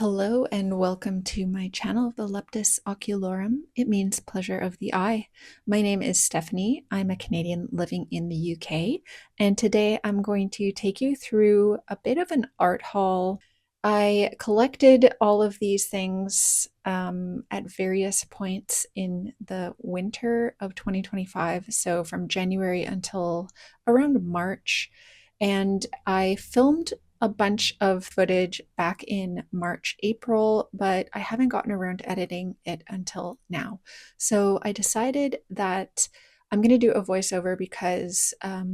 Hello and welcome to my channel, Voluptas Ocularum. It means pleasure of the eye. My name is Stephanie. I'm a Canadian living in the UK, and today I'm going to take you through a bit of an art haul. I collected all of these things at various points in the winter of 2025, so from January until around March, and I filmed a bunch of footage back in March, April, but I haven't gotten around to editing it until now. So I decided that I'm going to do a voiceover because a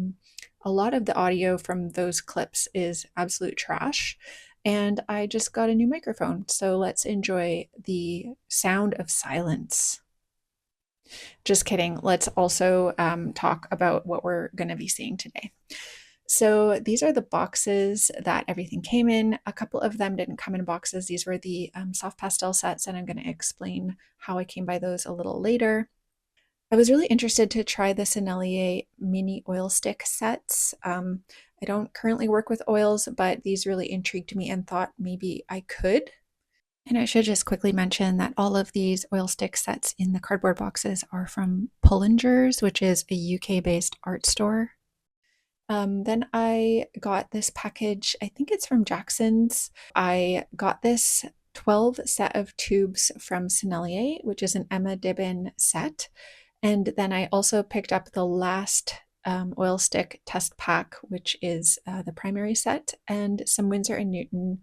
lot of the audio from those clips is absolute trash. And I just got a new microphone. So let's enjoy the sound of silence. Just kidding. Let's also talk about what we're going to be seeing today. So these are the boxes that everything came in. A couple of them didn't come in boxes. These were the soft pastel sets, and I'm going to explain how I came by those a little later. I was really interested to try the Sennelier mini oil stick sets. I don't currently work with oils, but these really intrigued me and thought maybe I could. And I should just quickly mention that all of these oil stick sets in the cardboard boxes are from Pullinger's, which is a UK-based art store. Then I got this package, I think it's from Jackson's. I got this 12 set of tubes from Sennelier, which is an Emma Dibben set. And then I also picked up the last oil stick test pack, which is the primary set, and some Winsor & Newton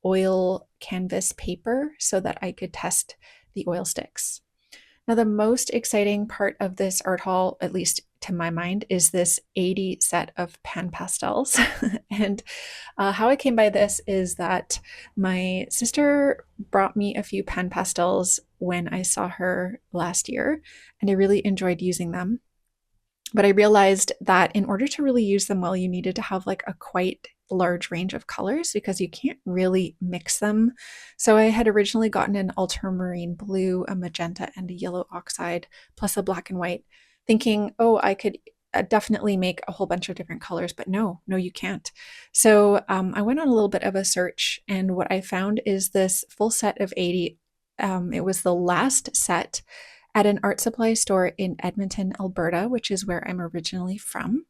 oil canvas paper so that I could test the oil sticks. Now, the most exciting part of this art haul, at least to my mind, is this 80 set of PanPastels. And how I came by this is that my sister brought me a few PanPastels when I saw her last year, and I really enjoyed using them. But I realized that in order to really use them well, you needed to have like a quite large range of colors because you can't really mix them. So I had originally gotten an ultramarine blue, a magenta, and a yellow oxide, plus a black and white, thinking, oh, I could definitely make a whole bunch of different colors, but no, you can't. So I went on a little bit of a search, and what I found is this full set of 80. It was the last set at an art supply store in Edmonton, Alberta, which is where I'm originally from.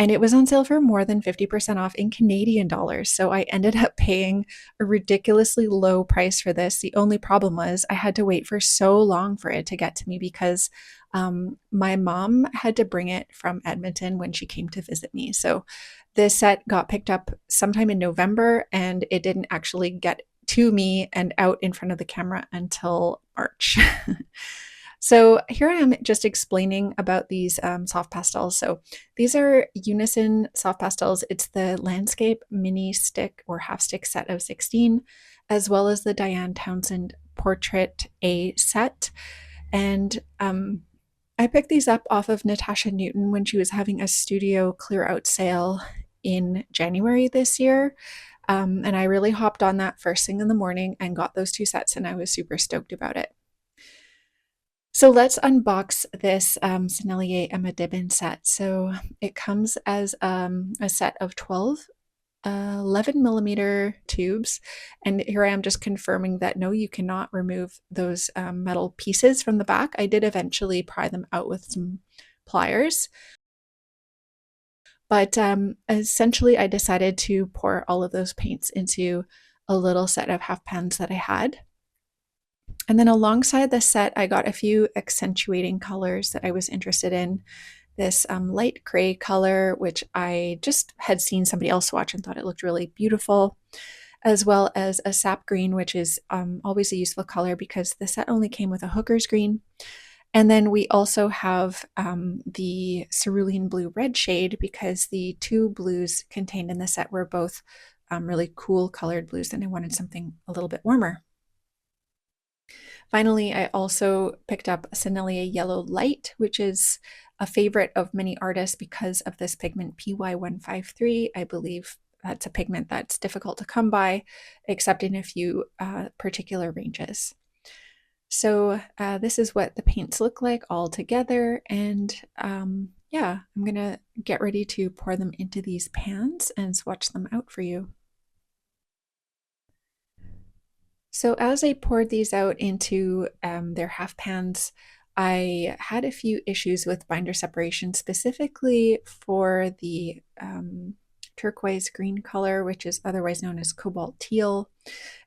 And it was on sale for more than 50% off in Canadian dollars. So I ended up paying a ridiculously low price for this. The only problem was I had to wait for so long for it to get to me because my mom had to bring it from Edmonton when she came to visit me. So this set got picked up sometime in November, and it didn't actually get to me and out in front of the camera until March. So here I am just explaining about these soft pastels. So these are Unison soft pastels. It's the landscape mini stick or half stick set of 16, as well as the Diane Townsend portrait A set. And I picked these up off of Natasha Newton when she was having a studio clear out sale in January this year. And I really hopped on that first thing in the morning and got those two sets, and I was super stoked about it. So let's unbox this Sennelier Emma Dibben set. So it comes as a set of 12 11 millimeter tubes. And here I am just confirming that no, you cannot remove those metal pieces from the back. I did eventually pry them out with some pliers. But essentially, I decided to pour all of those paints into a little set of half pans that I had. And then alongside the set, I got a few accentuating colors that I was interested in. This light gray color, which I just had seen somebody else swatch and thought it looked really beautiful, as well as a sap green, which is always a useful color because the set only came with a hooker's green. And then we also have the cerulean blue red shade because the two blues contained in the set were both really cool colored blues, and I wanted something a little bit warmer. Finally, I also picked up Sennelier Yellow Light, which is a favorite of many artists because of this pigment PY153. I believe that's a pigment that's difficult to come by, except in a few particular ranges. So this is what the paints look like all together. And yeah, I'm gonna get ready to pour them into these pans and swatch them out for you. So as I poured these out into their half pans, I had a few issues with binder separation, specifically for the turquoise green color, which is otherwise known as cobalt teal.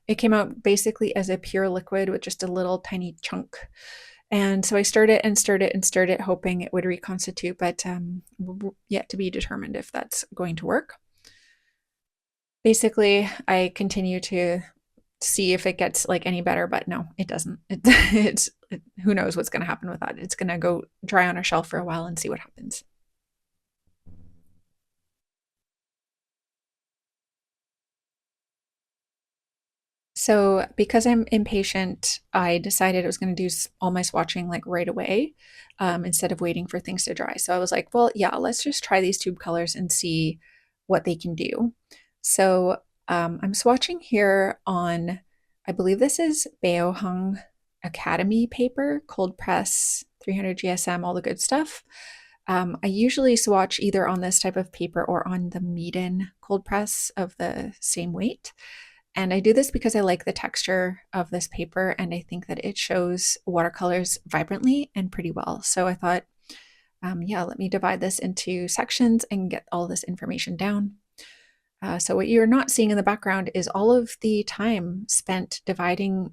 It came out basically as a pure liquid with just a little tiny chunk. And so I stirred it and stirred it and stirred it, hoping it would reconstitute, but yet to be determined if that's going to work. Basically, I continue to see if it gets like any better, but no, it doesn't. Who knows what's going to happen with that. It's going to go dry on a shelf for a while and see what happens. So because I'm impatient, I decided I was going to do all my swatching like right away, instead of waiting for things to dry. So I was like, well, yeah, let's just try these tube colors and see what they can do. So I'm swatching here on, I believe this is Beohung Academy paper, cold press, 300 GSM, all the good stuff. I usually swatch either on this type of paper or on the Meeden cold press of the same weight. And I do this because I like the texture of this paper and I think that it shows watercolors vibrantly and pretty well. So I thought, yeah, let me divide this into sections and get all this information down. So what you're not seeing in the background is all of the time spent dividing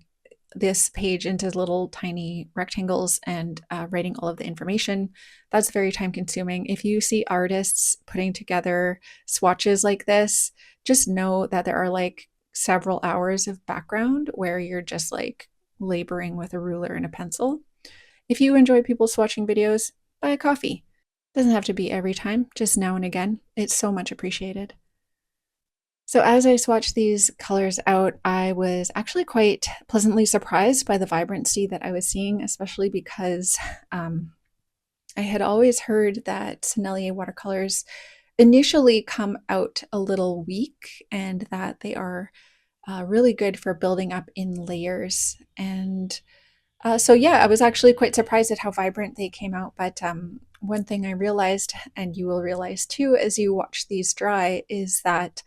this page into little tiny rectangles and writing all of the information. That's very time consuming. If you see artists putting together swatches like this, just know that there are like several hours of background where you're just like laboring with a ruler and a pencil. If you enjoy people swatching videos, buy a coffee. Doesn't have to be every time, just now and again. It's so much appreciated. So as I swatched these colors out, I was actually quite pleasantly surprised by the vibrancy that I was seeing, especially because I had always heard that Sennelier watercolors initially come out a little weak and that they are really good for building up in layers. And so yeah, I was actually quite surprised at how vibrant they came out. But one thing I realized, and you will realize too as you watch these dry, is that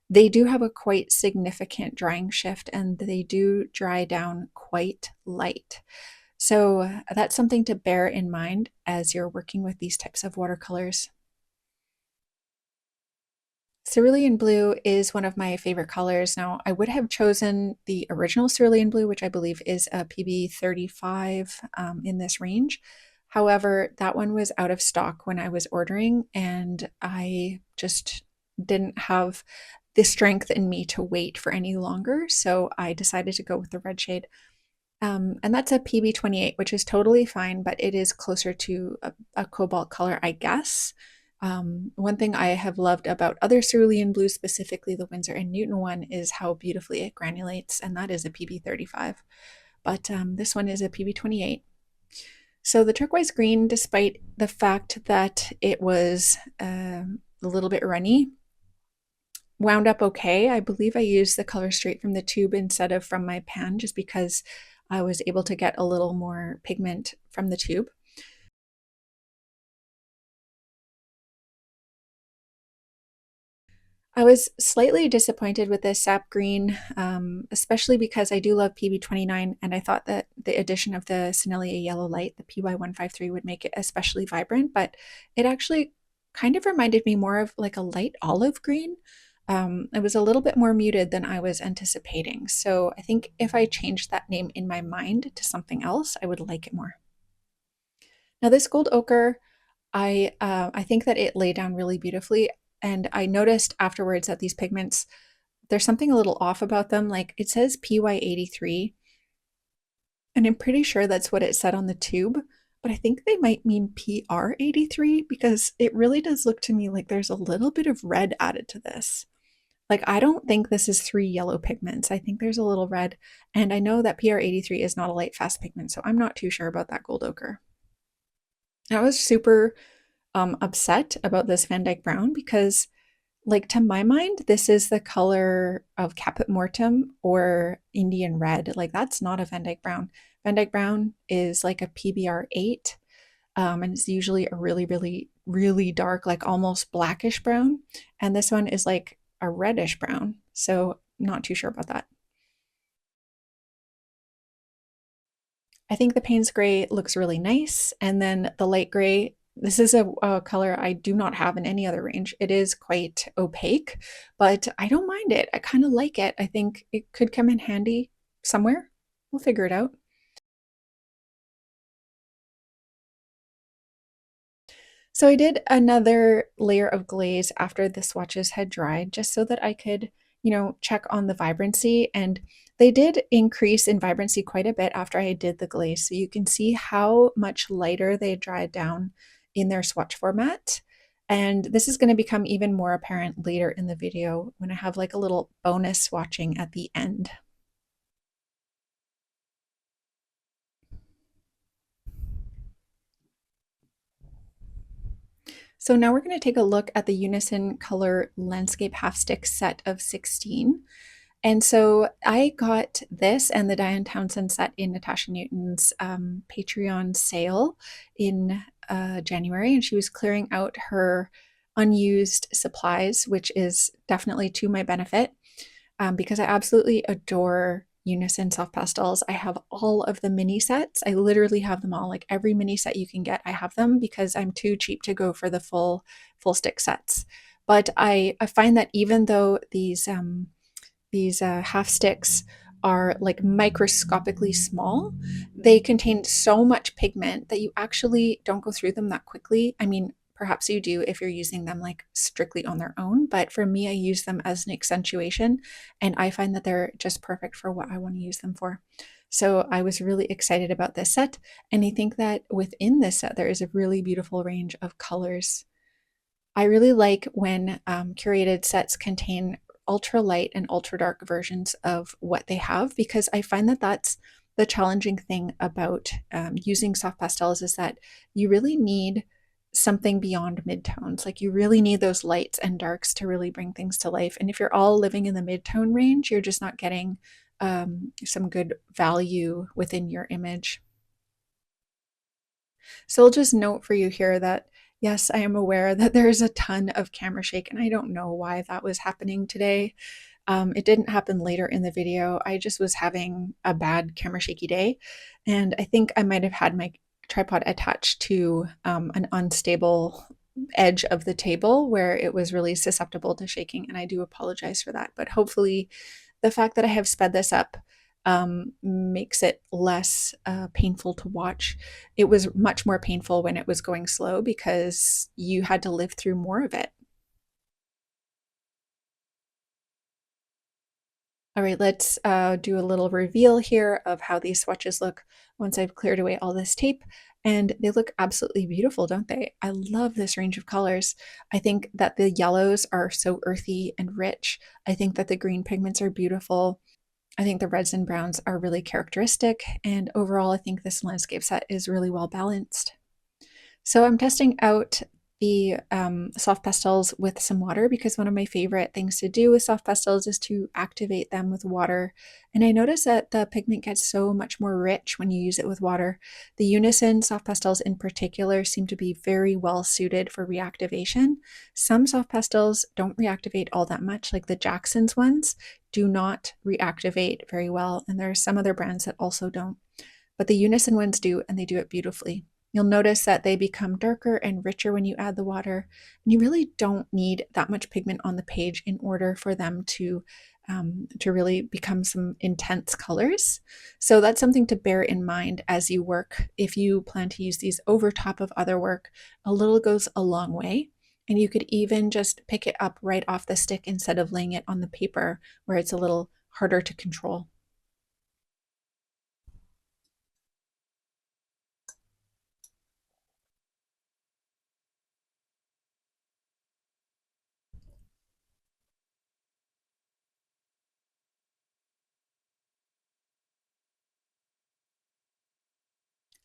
they do have a quite significant drying shift and they do dry down quite light. So that's something to bear in mind as you're working with these types of watercolors. Cerulean blue is one of my favorite colors. Now, I would have chosen the original cerulean blue, which I believe is a PB35 in this range. However, that one was out of stock when I was ordering, and I just didn't have the strength in me to wait for any longer. So I decided to go with the red shade. And that's a PB28, which is totally fine, but it is closer to a cobalt color, I guess. One thing I have loved about other cerulean blues, specifically the Winsor and Newton one, is how beautifully it granulates, and that is a PB35. But this one is a PB28. So the turquoise green, despite the fact that it was a little bit runny, wound up okay. I believe I used the color straight from the tube instead of from my pan just because I was able to get a little more pigment from the tube. I was slightly disappointed with this sap green, especially because I do love PB29 and I thought that the addition of the Sennelier yellow light, the PY153, would make it especially vibrant, but it actually kind of reminded me more of like a light olive green. It was a little bit more muted than I was anticipating. So I think if I changed that name in my mind to something else, I would like it more. Now this gold ochre, I think that it laid down really beautifully. And I noticed afterwards that these pigments, there's something a little off about them. Like it says PY83, and I'm pretty sure that's what it said on the tube, but I think they might mean PR83 because it really does look to me like there's a little bit of red added to this. Like, I don't think this is 3 yellow pigments. I think there's a little red. And I know that PR83 is not a light fast pigment, so I'm not too sure about that gold ochre. I was super upset about this Van Dyke Brown because, like, to my mind, this is the color of Caput Mortem or Indian Red. Like, that's not a Van Dyke Brown. Van Dyke Brown is like a PBR8, and it's usually a really, really, really dark, like almost blackish brown. And this one is like a reddish brown. So, not too sure about that. I think the Payne's gray looks really nice, and then the light gray, this is a color I do not have in any other range. It is quite opaque, but I don't mind it. I kind of like it. I think it could come in handy somewhere. We'll figure it out. So I did another layer of glaze after the swatches had dried, just so that I could, check on the vibrancy. And they did increase in vibrancy quite a bit after I did the glaze. So you can see how much lighter they dried down in their swatch format. And this is going to become even more apparent later in the video when I have like a little bonus swatching at the end. So now we're going to take a look at the Unison Color Landscape Half Stick set of 16. And so I got this and the Diane Townsend set in Natasha Newton's Patreon sale in January, and she was clearing out her unused supplies, which is definitely to my benefit because I absolutely adore Unison soft pastels. I have all of the mini sets. I literally have them all. Like every mini set you can get, I have them because I'm too cheap to go for the full stick sets. But I find that even though these half sticks are like microscopically small, they contain so much pigment that you actually don't go through them that quickly. I mean, perhaps you do if you're using them like strictly on their own, but for me, I use them as an accentuation, and I find that they're just perfect for what I want to use them for. So I was really excited about this set, and I think that within this set, there is a really beautiful range of colors. I really like when curated sets contain ultra light and ultra dark versions of what they have, because I find that that's the challenging thing about using soft pastels is that you really need something beyond midtones. Like you really need those lights and darks to really bring things to life. And if you're all living in the midtone range, you're just not getting some good value within your image. So I'll just note for you here that yes, I am aware that there is a ton of camera shake, and I don't know why that was happening today. It didn't happen later in the video. I just was having a bad camera shaky day, and I think I might have had my tripod attached to an unstable edge of the table where it was really susceptible to shaking, and I do apologize for that. But hopefully the fact that I have sped this up makes it less painful to watch. It was much more painful when it was going slow because you had to live through more of it. All right, let's do a little reveal here of how these swatches look once I've cleared away all this tape. And they look absolutely beautiful, don't they? I love this range of colors. I think that the yellows are so earthy and rich. I think that the green pigments are beautiful. I think the reds and browns are really characteristic, and overall, I think this landscape set is really well balanced. So I'm testing out the soft pastels with some water because one of my favorite things to do with soft pastels is to activate them with water. And I notice that the pigment gets so much more rich when you use it with water. The Unison soft pastels in particular seem to be very well suited for reactivation. Some soft pastels don't reactivate all that much, like the Jackson's ones do not reactivate very well. And there are some other brands that also don't. But the Unison ones do, and they do it beautifully. You'll notice that they become darker and richer when you add the water. And you really don't need that much pigment on the page in order for them to really become some intense colors. So that's something to bear in mind as you work. If you plan to use these over top of other work, a little goes a long way. And you could even just pick it up right off the stick instead of laying it on the paper where it's a little harder to control.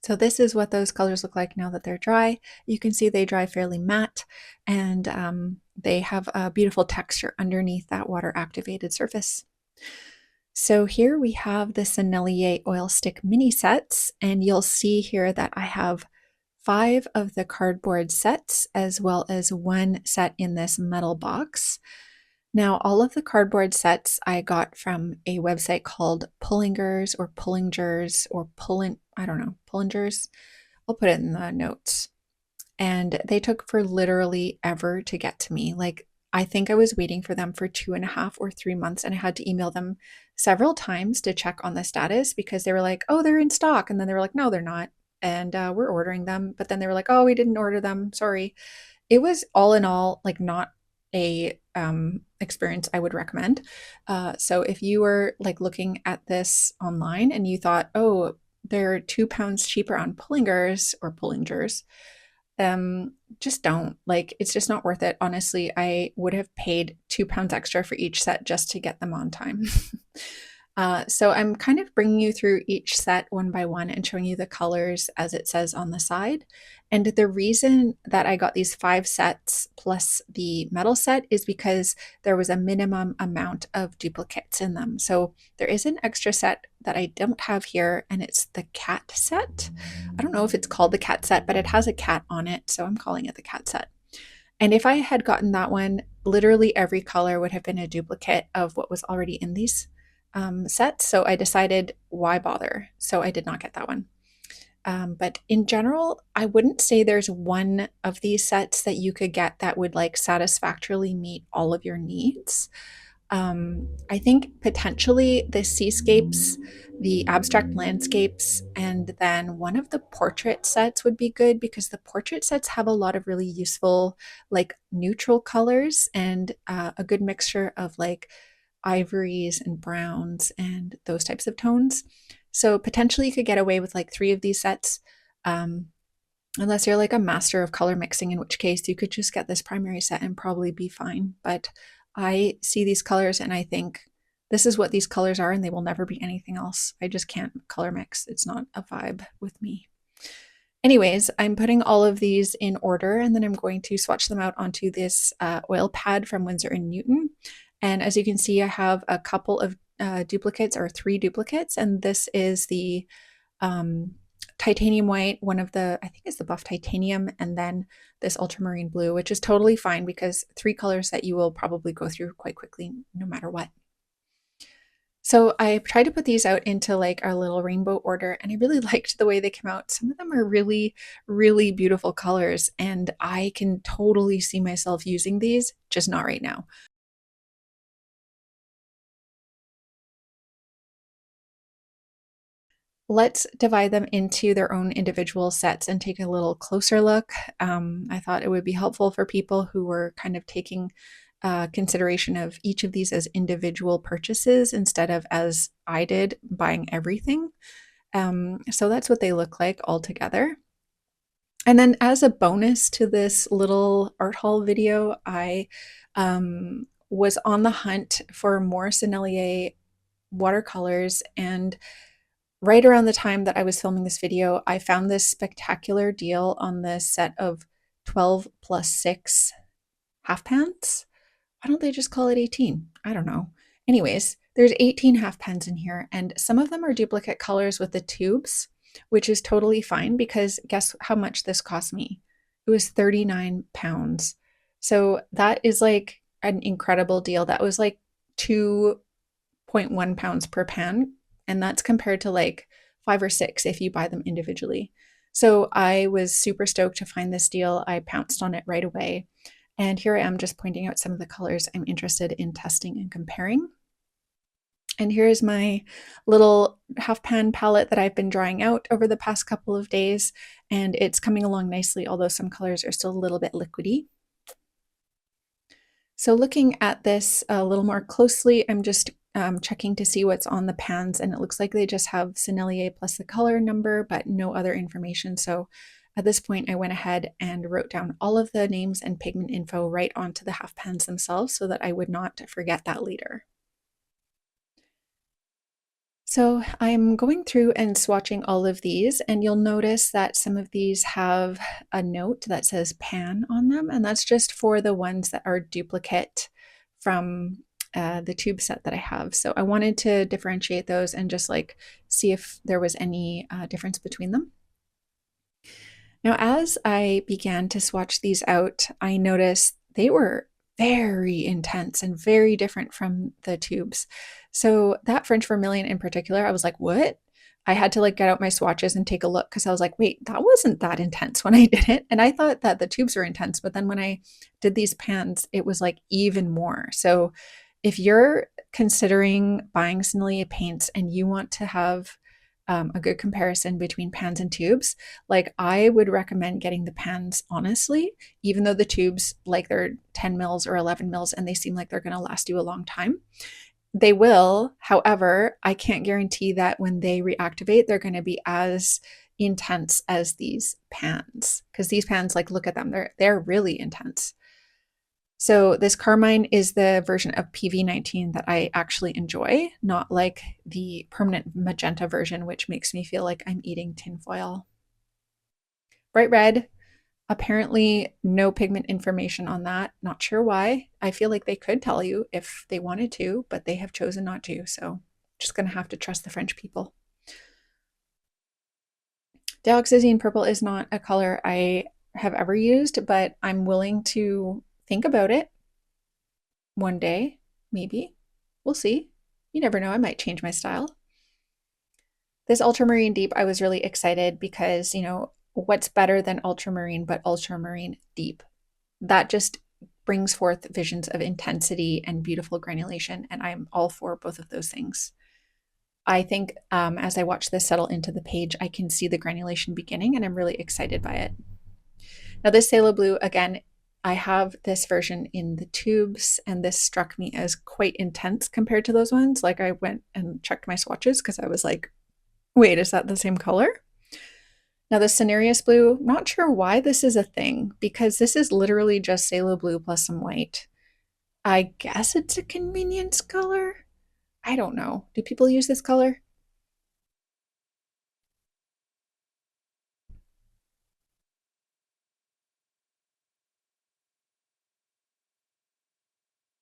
So this is what those colors look like now that they're dry. You can see they dry fairly matte, and they have a beautiful texture underneath that water activated surface. So here we have the Sennelier oil stick mini sets, and you'll see here that I have 5 of the cardboard sets as well as 1 set in this metal box. Now, all of the cardboard sets I got from a website called Pullingers or Pullingers or I don't know, Pullingers. I'll put it in the notes. And they took for literally ever to get to me. Like, I think I was waiting for them for 2.5 or 3 months, and I had to email them several times to check on the status because they were like, oh, they're in stock. And then they were like, no, they're not. And we're ordering them. But then they were like, oh, we didn't order them. Sorry. It was all in all like not a experience I would recommend. So if you were like looking at this online and you thought, oh, they're £2 cheaper on Pullingers or Pullingers, just don't. Like, it's just not worth it. Honestly, I would have paid £2 extra for each set just to get them on time. So I'm kind of bringing you through each set one by one and showing you the colors as it says on the side. And the reason that I got these 5 sets plus the metal set is because there was a minimum amount of duplicates in them. So there is an extra set that I don't have here, and it's the cat set. I don't know if it's called the cat set, but it has a cat on it, so I'm calling it the cat set. And if I had gotten that one, literally every color would have been a duplicate of what was already in these sets. So I decided, why bother? So I did not get that one. But in general, I wouldn't say there's one of these sets that you could get that would like satisfactorily meet all of your needs. I think potentially the seascapes, the abstract landscapes, and then one of the portrait sets would be good because the portrait sets have a lot of really useful, like neutral colors and a good mixture of like ivories and browns and those types of tones. So potentially you could get away with like 3 of these sets, unless you're like a master of color mixing, in which case you could just get this primary set and probably be fine. But I see these colors and I think this is what these colors are and they will never be anything else. I just can't color mix. It's not a vibe with me. Anyways, I'm putting all of these in order and then I'm going to swatch them out onto this oil pad from Winsor & Newton. And as you can see, I have a couple of duplicates, or 3 duplicates, and this is the titanium white, one of the, I think it's the buff titanium, and then this ultramarine blue, which is totally fine because 3 colors that you will probably go through quite quickly no matter what. So I tried to put these out into like our little rainbow order, and I really liked the way they came out. Some of them are really, really beautiful colors, and I can totally see myself using these, just not right now. Let's divide them into their own individual sets and take a little closer look. I thought it would be helpful for people who were kind of taking consideration of each of these as individual purchases instead of, as I did, buying everything. So that's what they look like all together. And then as a bonus to this little art haul video, I was on the hunt for more Sennelier watercolors, and right around the time that I was filming this video, I found this spectacular deal on this set of 12 plus 6 half pans. Why don't they just call it 18? I don't know. Anyways, there's 18 half pans in here, and some of them are duplicate colors with the tubes, which is totally fine because guess how much this cost me? It was £39. So that is like an incredible deal. That was like 2.1 pounds per pan, and that's compared to like 5 or 6 if you buy them individually. So I was super stoked to find this deal. I pounced on it right away. And here I am just pointing out some of the colors I'm interested in testing and comparing. And here's my little half pan palette that I've been drying out over the past couple of days, and it's coming along nicely, although some colors are still a little bit liquidy. So looking at this a little more closely, I'm just checking to see what's on the pans, and it looks like they just have Sennelier plus the color number, but no other information. So at this point, I went ahead and wrote down all of the names and pigment info right onto the half pans themselves so that I would not forget that later. So I'm going through and swatching all of these, and you'll notice that some of these have a note that says pan on them, and that's just for the ones that are duplicate from the tube set that I have. So I wanted to differentiate those and just like see if there was any difference between them. Now, as I began to swatch these out, I noticed they were very intense and very different from the tubes. So that French vermilion in particular, I was like, what? I had to like get out my swatches and take a look because I was like, wait, that wasn't that intense when I did it. And I thought that the tubes were intense, but then when I did these pans, it was like even more. So if you're considering buying Sennelier paints and you want to have a good comparison between pans and tubes, like I would recommend getting the pans, honestly, even though the tubes, like they're 10 mils or 11 mils and they seem like they're going to last you a long time. They will. However, I can't guarantee that when they reactivate, they're going to be as intense as these pans, because these pans, like, look at them, they're really intense. So this carmine is the version of PV19 that I actually enjoy, not like the permanent magenta version, which makes me feel like I'm eating tinfoil. Bright red, apparently no pigment information on that. Not sure why. I feel like they could tell you if they wanted to, but they have chosen not to. So just going to have to trust the French people. Dioxazine purple is not a color I have ever used, but I'm willing to think about it one day, maybe. We'll see. You never know, I might change my style. This ultramarine deep, I was really excited because, you know, what's better than ultramarine but ultramarine deep? That just brings forth visions of intensity and beautiful granulation, and I'm all for both of those things. I think as I watch this settle into the page, I can see the granulation beginning, and I'm really excited by it. Now this Phthalo Blue, again, I have this version in the tubes, and this struck me as quite intense compared to those ones. Like I went and checked my swatches because I was like, wait, is that the same color? Now the Sennelier Blue, not sure why this is a thing, because this is literally just Phthalo Blue plus some white. I guess it's a convenience color? I don't know. Do people use this color?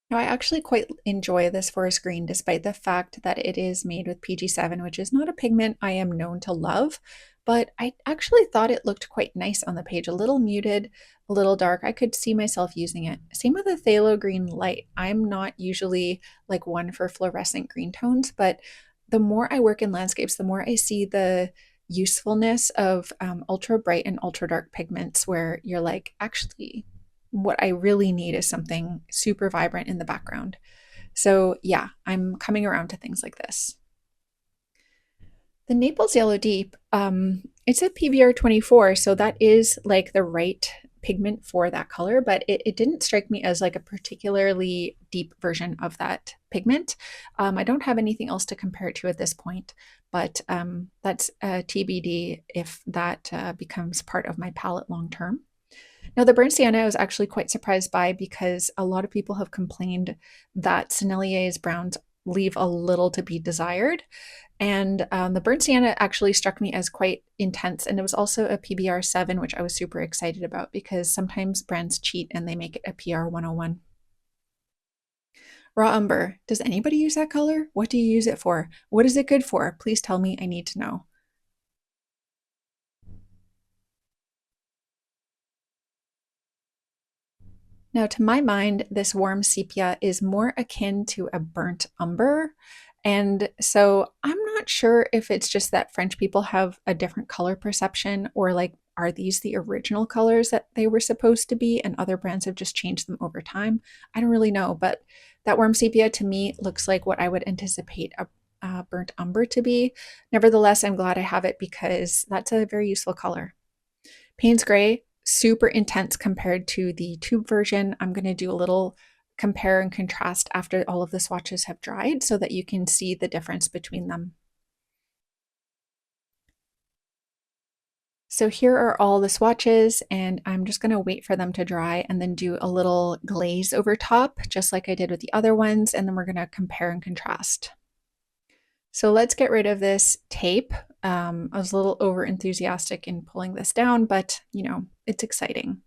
Now, I actually quite enjoy this forest green, despite the fact that it is made with PG7, which is not a pigment I am known to love, but I actually thought it looked quite nice on the page, a little muted, a little dark. I could see myself using it. Same with the Phthalo Green Light. I'm not usually like one for fluorescent green tones, but the more I work in landscapes, the more I see the usefulness of ultra bright and ultra dark pigments where you're like, actually, what I really need is something super vibrant in the background. So yeah, I'm coming around to things like this. The Naples Yellow Deep, it's a PBR 24, so that is like the right pigment for that color, but it didn't strike me as like a particularly deep version of that pigment. I don't have anything else to compare it to at this point, but that's TBD if that becomes part of my palette long term. Now, the burnt sienna I was actually quite surprised by because a lot of people have complained that Sennelier's browns leave a little to be desired. And the burnt sienna actually struck me as quite intense. And it was also a PBR 7, which I was super excited about because sometimes brands cheat and they make it a PR 101. Raw umber. Does anybody use that color? What do you use it for? What is it good for? Please tell me. I need to know. Now, to my mind, this warm sepia is more akin to a burnt umber. And so I'm not sure if it's just that French people have a different color perception, or like, are these the original colors that they were supposed to be and other brands have just changed them over time? I don't really know, but that warm sepia to me looks like what I would anticipate a burnt umber to be. Nevertheless, I'm glad I have it because that's a very useful color. Payne's Gray, super intense compared to the tube version. I'm going to do a little compare and contrast after all of the swatches have dried so that you can see the difference between them. So here are all the swatches, and I'm just going to wait for them to dry and then do a little glaze over top, just like I did with the other ones, and then we're going to compare and contrast. So let's get rid of this tape. I was a little over enthusiastic in pulling this down, but you know, it's exciting.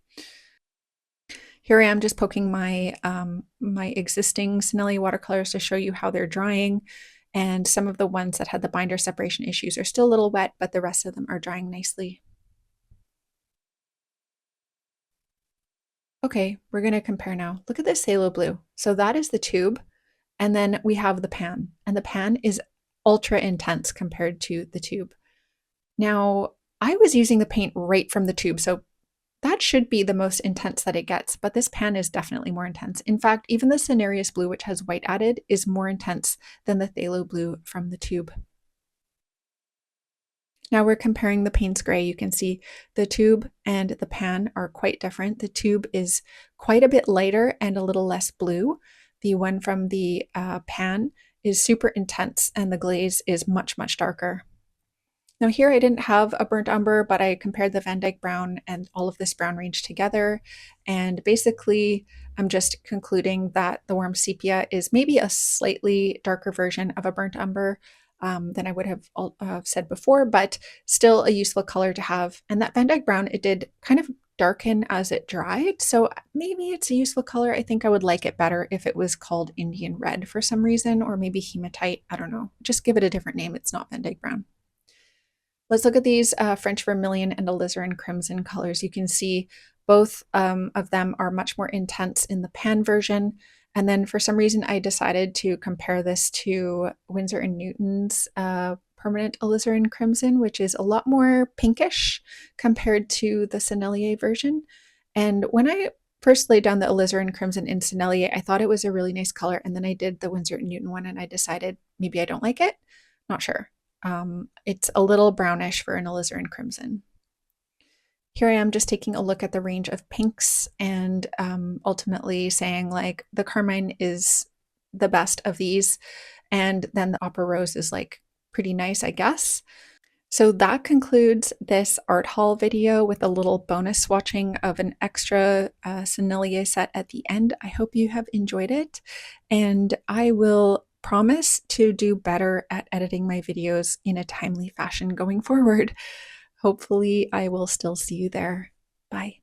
Here I am just poking my my existing Sennelier watercolors to show you how they're drying. And some of the ones that had the binder separation issues are still a little wet, but the rest of them are drying nicely. Okay, we're gonna compare now. Look at this phthalo blue. So that is the tube, and then we have the pan, and the pan is ultra intense compared to the tube. Now, I was using the paint right from the tube, so that should be the most intense that it gets, but this pan is definitely more intense. In fact, even the Sennelier blue, which has white added, is more intense than the phthalo blue from the tube. Now we're comparing the Payne's Gray. You can see the tube and the pan are quite different. The tube is quite a bit lighter and a little less blue. The one from the pan is super intense and the glaze is much, much darker. Now here I didn't have a burnt umber, but I compared the Van Dyke brown and all of this brown range together. And basically, I'm just concluding that the warm sepia is maybe a slightly darker version of a burnt umber than I would have said before, but still a useful color to have. And that Van Dyke brown, it did kind of darken as it dried. So maybe it's a useful color. I think I would like it better if it was called Indian red for some reason, or maybe hematite. I don't know. Just give it a different name. It's not Van Dyke brown. Let's look at these French vermilion and alizarin crimson colors. You can see both of them are much more intense in the pan version. And then for some reason, I decided to compare this to Winsor & Newton's permanent alizarin crimson, which is a lot more pinkish compared to the Sennelier version. And when I first laid down the alizarin crimson in Sennelier, I thought it was a really nice color. And then I did the Winsor & Newton one and I decided maybe I don't like it. Not sure. It's a little brownish for an alizarin crimson. Here I am just taking a look at the range of pinks and ultimately saying like the carmine is the best of these, and then the opera rose is like pretty nice, I guess. So that concludes this art haul video with a little bonus swatching of an extra Sennelier set at the end. I hope you have enjoyed it, and I will promise to do better at editing my videos in a timely fashion going forward. Hopefully I will still see you there. Bye.